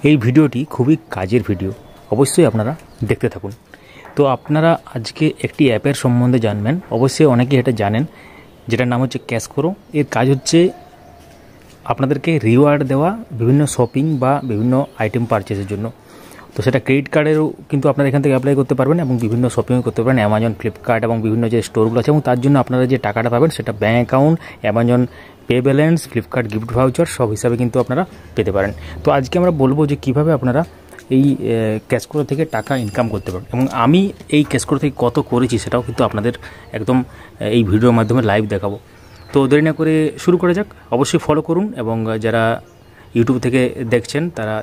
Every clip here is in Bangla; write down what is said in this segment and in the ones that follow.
এই ভিডিওটি খুবই কাজের ভিডিও, অবশ্যই আপনারা দেখতে থাকুন। তো আপনারা আজকে একটি অ্যাপের সম্বন্ধে জানবেন। অবশ্যই অনেকেই এটা জানেন, যেটার নাম হচ্ছে ক্যাশকোরো। এর কাজ হচ্ছে আপনাদেরকে রিওয়ার্ড দেওয়া বিভিন্ন শপিং বা বিভিন্ন আইটেম পারচেজের জন্য। তো সেটা ক্রেডিট কার্ডেরও কিন্তু আপনারা এখান থেকে অ্যাপ্লাই করতে পারবেন এবং বিভিন্ন শপিংও করতে পারেন, অ্যামাজন, ফ্লিপকার্ট এবং বিভিন্ন যে স্টোরগুলো আছে। এবং তার জন্য আপনারা যে টাকাটা পাবেন সেটা bank account, Amazon pay balance, Flipkart gift voucher সব হিসাবে কিন্তু আপনারা পেতে পারেন। তো আজকে আমরা বলবো যে কীভাবে আপনারা এই ক্যাশকোরো থেকে টাকা ইনকাম করতে পারেন, এবং আমি এই ক্যাশকোরো থেকে কত করেছি সেটাও কিন্তু আপনাদের একদম এই ভিডিওর মাধ্যমে লাইভ দেখাবো। তো দেরি না করে শুরু করা যাক। অবশ্যই ফলো করুন এবং যারা ইউটিউব থেকে দেখছেন তারা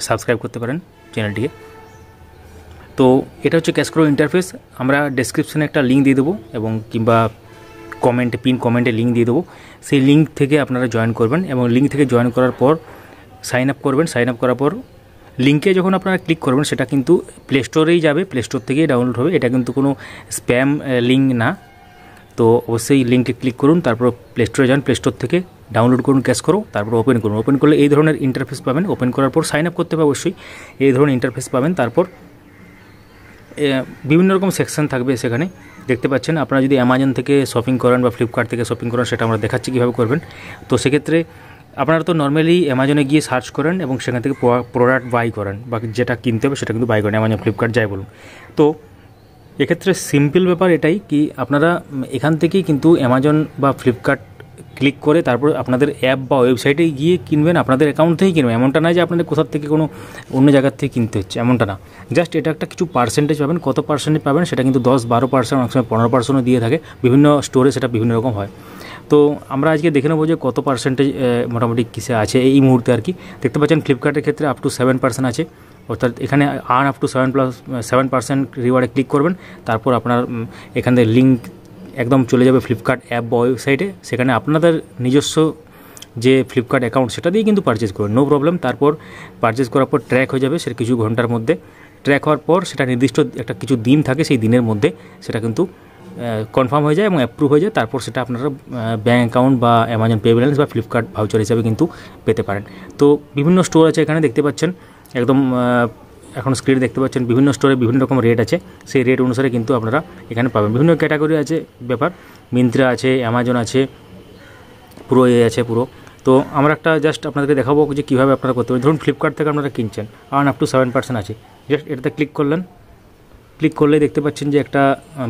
সাবস্ক্রাইব করতে পারেন চ্যানেলটিকে। তো এটা হচ্ছে ক্যাশকোরো ইন্টারফেস। আমরা ডেসক্রিপশনে একটা লিঙ্ক দিয়ে দেবো এবং কিংবা পিন কমেন্টে লিঙ্ক দিয়ে দেবো। সেই লিঙ্ক থেকে আপনারা জয়েন করবেন এবং লিঙ্ক থেকে জয়েন করার পর সাইন আপ করবেন। সাইন আপ করার পর লিঙ্কে যখন আপনারা ক্লিক করবেন সেটা কিন্তু প্লে স্টোরেই যাবে, প্লে স্টোর থেকেই ডাউনলোড হবে। এটা কিন্তু কোনো স্প্যাম লিঙ্ক না। তো অবশ্যই লিঙ্কে ক্লিক করুন, তারপর প্লে স্টোরে যান, প্লে স্টোর থেকে ডাউনলোড করুন ক্যাশকোরো, তারপর ওপেন করুন। ওপেন করলে এই ধরনের ইন্টারফেস পাবেন। ওপেন করার পর সাইন আপ করতে হবে অবশ্যই, এই ধরনের ইন্টারফেস পাবেন। তারপর বিভিন্ন রকম সেকশন থাকবে সেখানে, দেখতে পাচ্ছেন। আপনারা যদি অ্যামাজন থেকে শপিং করেন বা ফ্লিপকার্ট থেকে শপিং করেন সেটা আমরা দেখাচ্ছি কীভাবে করবেন। তো সেক্ষেত্রে আপনারা তো নর্মালি অ্যামাজনে গিয়ে সার্চ করেন এবং সেখান থেকে প্রোডাক্ট বাই করেন বা যেটা কিনতে হবে সেটা কিন্তু বাই করেন, অ্যামাজন, ফ্লিপকার্ট যাই বলুন। তো এক্ষেত্রে সিম্পল ব্যাপার এটাই কি আপনারা এখান থেকেই কিন্তু অ্যামাজন বা ফ্লিপকার্ট ক্লিক করে তারপর আপনাদের অ্যাপ বা ওয়েবসাইটে গিয়ে কিনবেন, আপনাদের অ্যাকাউন্ট থেকেই কিনবেন। এমনটা না যে আপনাদের কোথার থেকে কোনো অন্য জায়গার থেকে কিনতে হচ্ছে, এমনটা না। জাস্ট এটা একটা কিছু পার্সেন্টেজ পাবেন। কত পার্সেন্টেজ পাবেন সেটা কিন্তু 10-12%, অনেক সময় 15%ও দিয়ে থাকে। বিভিন্ন স্টোরে সেটা বিভিন্ন রকম হয়। তো আমরা আজকে দেখে নেবো যে কত পার্সেন্টেজ মোটামুটি কিসে আছে এই মুহূর্তে আর কি। দেখতে পাচ্ছেন ফ্লিপকার্টের ক্ষেত্রে আপ টু 7% আছে, অর্থাৎ এখানে আর্ন আপ টু 7% রিওয়ার্ডে ক্লিক করবেন। তারপর আপনার এখান থেকে লিঙ্ক একদম চলে যাবে ফ্লিপকার্ট অ্যাপ বা ওয়েবসাইটে। সেখানে আপনাদের নিজস্ব যে ফ্লিপকার্ট অ্যাকাউন্ট সেটা দিয়ে কিন্তু পারচেজ করবেন, নো প্রবলেম। তারপর পারচেজ করার পর ট্র্যাক হয়ে যাবে সেটা কিছু ঘন্টার মধ্যে। ট্র্যাক হওয়ার পর সেটা নির্দিষ্ট একটা কিছু দিন থাকে, সেই দিনের মধ্যে সেটা কিন্তু কনফার্ম হয়ে যায় এবং অ্যাপ্রুভ হয়ে যায়। তারপর সেটা আপনারা ব্যাঙ্ক অ্যাকাউন্ট বা অ্যামাজন পে ব্যালেন্স বা ফ্লিপকার্ট ভাউচার হিসাবে কিন্তু পেতে পারেন। তো বিভিন্ন স্টোর আছে এখানে, দেখতে পাচ্ছেন একদম এখন স্ক্রিনে দেখতে পাচ্ছেন বিভিন্ন স্টোরে বিভিন্ন রকম রেট আছে। সেই রেট অনুসারে কিন্তু আপনারা এখানে পাবেন। বিভিন্ন ক্যাটাগরি আছে ব্যাপার, মিন্ত্রা আছে, অ্যামাজন আছে, পুরো আছে পুরো। তো আমরা একটা জাস্ট আপনাদেরকে দেখাবো যে কীভাবে আপনারা করতে পারেন। ধরুন ফ্লিপকার্ট থেকে আপনারা কিনছেন, আর্ন আপ টু 7% আছে। জাস্ট এটাতে ক্লিক করলেন, ক্লিক করলেই দেখতে পাচ্ছেন যে একটা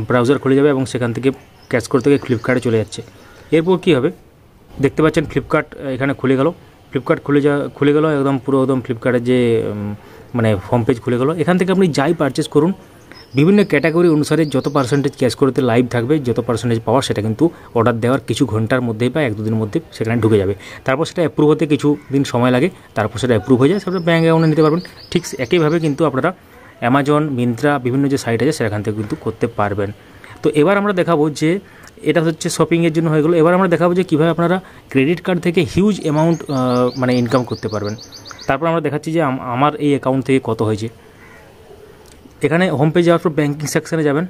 ব্রাউজার খুলে যাবে এবং সেখান থেকে ক্যাশকোরো থেকে ফ্লিপকার্টে চলে যাচ্ছে। এরপর কী হবে দেখতে পাচ্ছেন ফ্লিপকার্ট এখানে খুলে গেল। ফ্লিপকার্ট খুলে গেল একদম পুরো একদম ফ্লিপকার্টের যে মানে হোম পেজ খুলে গেল। এখান থেকে আপনি যাই পারচেস করুন বিভিন্ন ক্যাটাগরি অনুসারে যত পার্সেন্টেজ ক্যাশকোরোতে লাইভ থাকবে, যত পার্সেন্টেজ পাওয়ার সেটা কিন্তু অর্ডার দেওয়ার কিছু ঘন্টার মধ্যেই বা 1-2 দিনের মধ্যে সেখানে ঢুকে যাবে। তারপর সেটা অ্যাপ্রুভ হতে কিছু দিন সময় লাগে, তারপর সেটা অ্যাপ্রুভ হয়ে যায়, সেটা ব্যাঙ্ক অ্যাকাউন্টে নিতে পারবেন। ঠিক একইভাবে কিন্তু আপনারা অ্যামাজন, মিন্ত্রা বিভিন্ন যে সাইট আছে সেখান থেকে কিন্তু করতে পারবেন। তো এবার আমরা দেখাবো যে এটা হচ্ছে শপিংয়ের জন্য হয়ে গেলো। এবার আমরা দেখাবো যে কীভাবে আপনারা ক্রেডিট কার্ড থেকে হিউজ অ্যামাউন্ট মানে ইনকাম করতে পারবেন। তারপর আমরা দেখাচ্ছি যে আমার এই অ্যাকাউন্ট থেকে কত হয়েছে। এখানে হোম পেজ যাওয়ার পর ব্যাঙ্কিং সেকশানে যাবেন,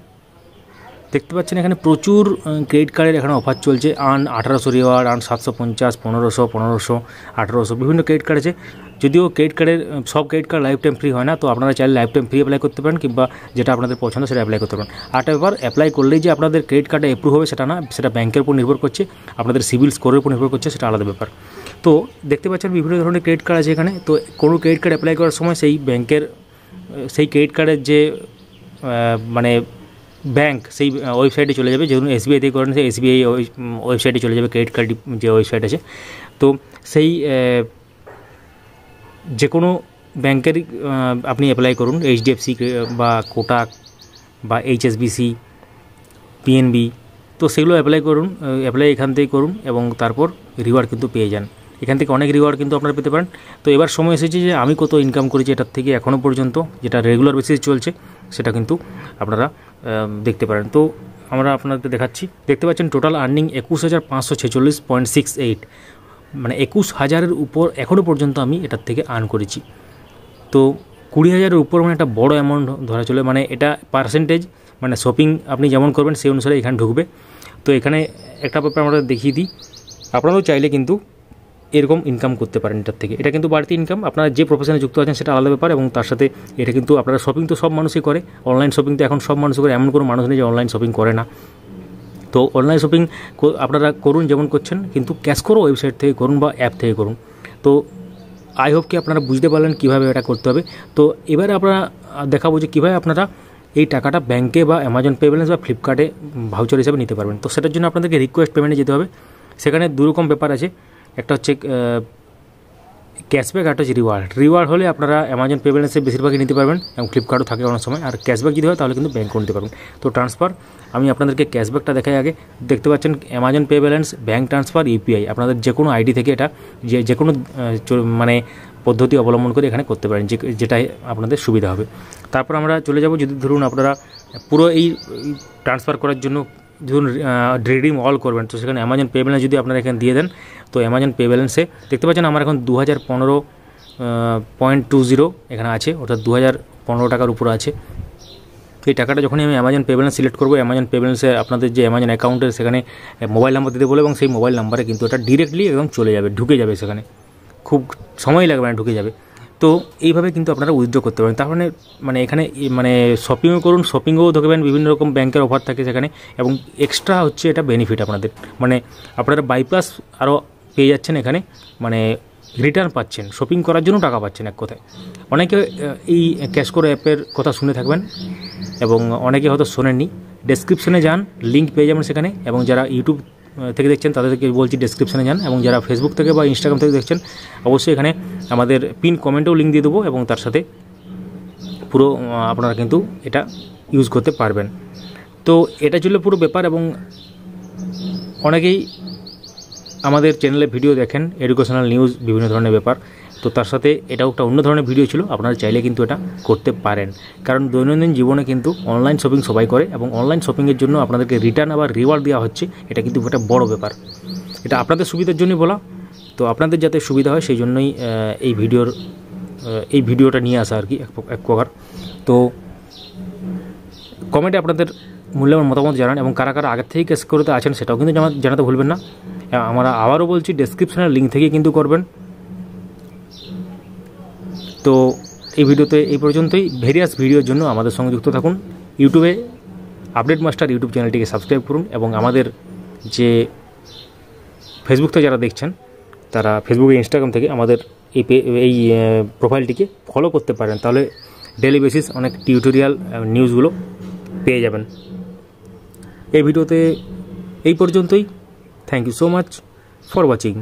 দেখতে পাচ্ছেন এখানে প্রচুর ক্রেডিট কার্ডের এখানে অফার চলছে। আর্ন 1800 রিওয়ার্ড, আর্ন 750, 1500, 1800 বিভিন্ন ক্রেডিট কার্ড আছে। যদিও ক্রেডিট কার্ডের সব credit card life time free হয় না, তো আপনারা চাইলে লাইফ টাইম ফ্রি অ্যাপ্লাই করতে পারেন কিংবা যেটা আপনাদের পছন্দ সেটা অ্যাপ্লাই করতে পারেন। আর এবার অ্যাপ্লাই করলেই যে আপনাদের ক্রেডিট কার্ডে অ্যাপ্রুভ হবে সেটা না, সেটা ব্যাঙ্কের উপর নির্ভর করছে, আপনাদের সিভিল স্কোরের উপর নির্ভর করছে, সেটা আলাদা ব্যাপার। তো দেখতে পাচ্ছেন বিভিন্ন ধরনের ক্রেডিট কার্ড আছে এখানে। তো কোনো ক্রেডিট কার্ড অ্যাপ্লাই করার সময় সেই ব্যাঙ্কের সেই ক্রেডিট কার্ডের যে মানে ব্যাঙ্ক সেই ওয়েবসাইটে চলে যাবে। যেমন এসবিআই থেকে করেন সেই এসবিআই ওয়েবসাইটে চলে যাবে ক্রেডিট কার্ড যে ওয়েবসাইট আছে। তো সেই যে কোনো ব্যাঙ্কেরই আপনি অ্যাপ্লাই করুন, এইচডিএফসি বা কোটাক বা এইচএসবিসি, পিএনবি, তো সেগুলো অ্যাপ্লাই এখান থেকেই করুন এবং তারপর রিওয়ার্ড কিন্তু পেয়ে যান। এখান থেকে অনেক রিওয়ার্ড কিন্তু আপনারা পেতে পারেন। তো এবার সময় এসেছে যে আমি কত ইনকাম করেছি এটার থেকে এখনও পর্যন্ত, যেটা রেগুলার বেসিস চলছে, সেটা কিন্তু আপনারা দেখতে পারেন। তো আমরা আপনাদের দেখাচ্ছি, দেখতে পাচ্ছেন টোটাল আর্নিং 21,546.68, মানে 21,000-এর উপর এখনও পর্যন্ত আমি এটার থেকে আর্ন করেছি। তো 20,000-এর উপর মানে একটা বড় অ্যামাউন্ট ধরা চলে, মানে এটা পার্সেন্টেজ, মানে শপিং আপনি যেমন করবেন সেই অনুসারে এখানে ঢুকবে। তো এখানে একটা ব্যাপার আমরা দেখিয়ে দিই, আপনারাও চাইলে কিন্তু এরকম ইনকাম করতে পারেন এটার থেকে। এটা কিন্তু বাড়তি ইনকাম, আপনারা যে প্রফেশনে যুক্ত আছেন সেটা আলাদা ব্যাপার, এবং তার সাথে এটা কিন্তু আপনারা শপিং তো সব মানুষই করে, অনলাইন শপিং তো এখন সব মানুষ করে, এমন কোনো মানুষ নেই যে অনলাইন শপিং করে না। তো অনলাইন শপিং আপনারা করুন যেমন করছেন, কিন্তু ক্যাশ করো ওয়েবসাইট থেকে করুন বা অ্যাপ থেকে করুন। তো আই হোপ কি আপনারা বুঝতে পারলেন কীভাবে এটা করতে হবে। তো এবারে আপনারা দেখাবো যে কীভাবে আপনারা এই টাকাটা ব্যাঙ্কে বা অ্যামাজন পে ব্যালেন্স বা ফ্লিপকার্টে ভাউচার হিসাবে নিতে পারবেন। তো সেটার জন্য আপনাদেরকে রিকোয়েস্ট পেমেন্টে যেতে হবে। সেখানে দুরকম ব্যাপার আছে, একটা হচ্ছে ক্যাশব্যাক, একটা হচ্ছে রিওয়ার্ড হলে আপনারা অ্যামাজন পে ব্যালেন্সে বেশিরভাগই নিতে পারবেন, এবং ফ্লিপকার্টও থাকে অনেক সময়। আর ক্যাশব্যাক যদি হয় তাহলে কিন্তু ব্যাঙ্কও নিতে পারবেন। তো ট্রান্সফার আমি আপনাদেরকে ক্যাশব্যাকটা দেখাই আগে। দেখতে পাচ্ছেন Amazon pay balance, bank transfer, UPI, আপনাদের যে কোনো আইডি থেকে এটা যে কোনো মানে পদ্ধতি অবলম্বন করে এখানে করতে পারেন, যেটাই আপনাদের সুবিধা হবে। তারপর আমরা চলে যাব, যদি ধরুন আপনারা পুরো এই ট্রান্সফার করার জন্য ধরুন রিডিম অল করবেন, তো সেখানে অ্যামাজন পে ব্যালেন্স যদি আপনারা এখানে দিয়ে দেন, তো অ্যামাজন পে ব্যালেন্সে দেখতে পাচ্ছেন আমার এখন 2015.20 এখানে আছে, অর্থাৎ 2015 টাকার উপরে আছে। এই টাকাটা যখনই আমি অ্যামাজন পে ব্যালেন্স সিলেক্ট করবো, অ্যামাজন পে ব্যালেন্সে আপনাদের যে অ্যামাজন অ্যাকাউন্টের সেখানে মোবাইল নাম্বার দিতে বলে, এবং সেই মোবাইল নাম্বারে কিন্তু এটা ডিরেক্টলি একদম চলে যাবে, ঢুকে যাবে, সেখানে খুব সময় লাগবে না, ঢুকে যাবে। তো এইভাবে কিন্তু আপনারা উইথড্র করতে পারেন। তার মানে এখানে মানে শপিংও করুন, শপিংও ধরবেন, বিভিন্ন রকম ব্যাংকের অফার থাকে সেখানে, এবং এক্সট্রা হচ্ছে এটা বেনিফিট আপনাদের, মানে আপনারা বাইপ্লাস আরও পেয়ে যাচ্ছেন এখানে, মানে রিটার্ন পাচ্ছেন, শপিং করার জন্য টাকা পাচ্ছেন এক কথায়। অনেকে এই ক্যাশকোর অ্যাপের কথা শুনে থাকবেন এবং অনেকে হয়তো শোনেননি। ডেসক্রিপশনে যান, লিঙ্ক পেয়ে যাবেন সেখানে, এবং যারা ইউটিউব থেকে দেখছেন তাদেরকে বলছি ডেসক্রিপশনে যান, এবং যারা ফেসবুক থেকে বা ইনস্টাগ্রাম থেকে দেখছেন অবশ্যই এখানে আমাদের পিন কমেন্টেও লিঙ্ক দিয়ে দেবো, এবং তার সাথে পুরো আপনারা কিন্তু এটা ইউজ করতে পারবেন। তো এটা ছিল পুরো ব্যাপার, এবং অনেকেই আমাদের চ্যানেলে ভিডিও দেখেন, এডুকেশনাল নিউজ, বিভিন্ন ধরনের ব্যাপার। তো তার সাথে এটাও একটা অন্য ধরনের ভিডিও ছিল, আপনারা চাইলে কিন্তু এটা করতে পারেন, কারণ দৈনন্দিন জীবনে কিন্তু অনলাইন শপিং সবাই করে, এবং অনলাইন শপিংয়ের জন্য আপনাদেরকে রিটার্ন আবার রিওয়ার্ড দেওয়া হচ্ছে, এটা কিন্তু একটা বড় ব্যাপার। এটা আপনাদের সুবিধার জন্যই বলা, তো আপনাদের যাতে সুবিধা হয় সেই জন্যই এই ভিডিওটা নিয়ে আসা আর কি এক প্রকার। তো কমেন্টে আপনাদের মূল্যবান মতামত জানান, এবং কারা কারা আগের থেকেই ক্যাশ করতে আছেন সেটাও কিন্তু জানাতে ভুলবেন না। আমরা আবারও বলছি, ডেসক্রিপশনের লিঙ্ক থেকে কিন্তু করবেন। তো এই ভিডিওতে এই পর্যন্তই। ভেরিয়াস ভিডিওর জন্য আমাদের সঙ্গে যুক্ত থাকুন। ইউটিউবে আপডেট মাস্টার ইউটিউব চ্যানেলটিকে সাবস্ক্রাইব করুন, এবং আমাদের যে ফেসবুক থেকে যারা দেখছেন তারা ফেসবুকে, ইনস্টাগ্রাম থেকে আমাদের এই প্রোফাইলটিকে ফলো করতে পারেন, তাহলে ডেলি বেসিস অনেক টিউটোরিয়াল নিউজগুলো পেয়ে যাবেন। এই ভিডিওতে এই পর্যন্তই। Thank you so much for watching.